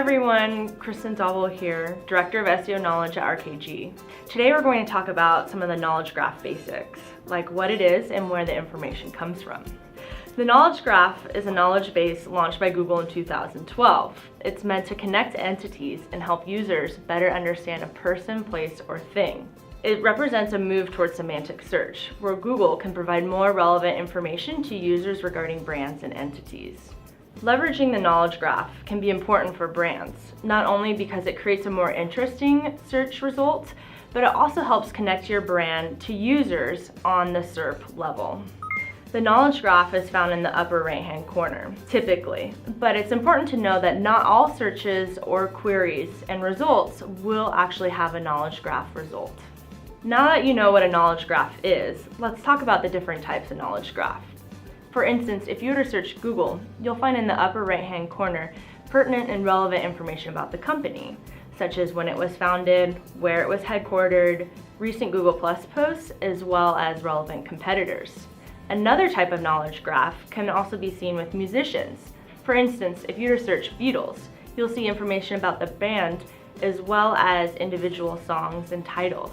everyone, Kristan Dauble here, Director of SEO Knowledge at RKG. Today we're going to talk about some of the knowledge graph basics, like what it is and where the information comes from. The knowledge graph is a knowledge base launched by Google in 2012. It's meant to connect entities and help users better understand a person, place, or thing. It represents a move towards semantic search, where Google can provide more relevant information to users regarding brands and entities. Leveraging the knowledge graph can be important for brands, not only because it creates a more interesting search result, but it also helps connect your brand to users on the SERP level. The knowledge graph is found in the upper right-hand corner, typically, but it's important to know that not all searches or queries and results will actually have a knowledge graph result. Now that you know what a knowledge graph is, let's talk about the different types of knowledge graph. For instance, if you were to search Google, you'll find in the upper right-hand corner pertinent and relevant information about the company, such as when it was founded, where it was headquartered, recent Google Plus posts, as well as relevant competitors. Another type of knowledge graph can also be seen with musicians. For instance, if you were to search Beatles, you'll see information about the band as well as individual songs and titles.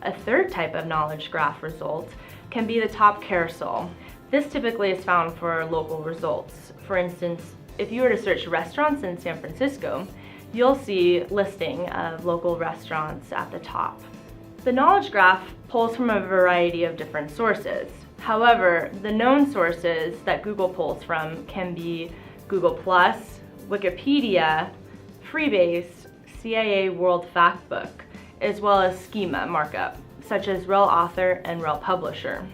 A third type of knowledge graph result can be the top carousel. This typically is found for local results. For instance, if you were to search restaurants in San Francisco, you'll see listing of local restaurants at the top. The knowledge graph pulls from a variety of different sources. However, the known sources that Google pulls from can be Google+, Wikipedia, Freebase, CIA World Factbook, as well as schema markup, such as rel author and rel publisher.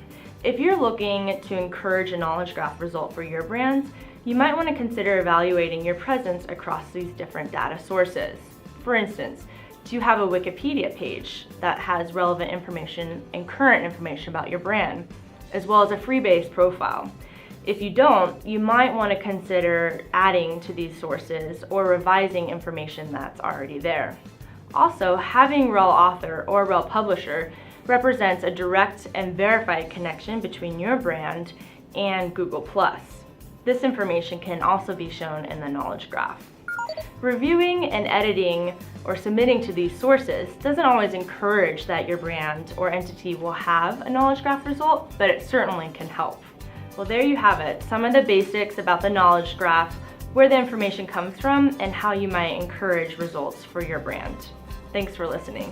If you're looking to encourage a knowledge graph result for your brands, you might want to consider evaluating your presence across these different data sources. For instance, do you have a Wikipedia page that has relevant information and current information about your brand, as well as a Freebase profile? If you don't, you might want to consider adding to these sources or revising information that's already there. Also, having rel author or rel publisher represents a direct and verified connection between your brand and Google+. This information can also be shown in the knowledge graph. Reviewing and editing or submitting to these sources doesn't always encourage that your brand or entity will have a knowledge graph result, but it certainly can help. Well, there you have it, some of the basics about the knowledge graph, where the information comes from, and how you might encourage results for your brand. Thanks for listening.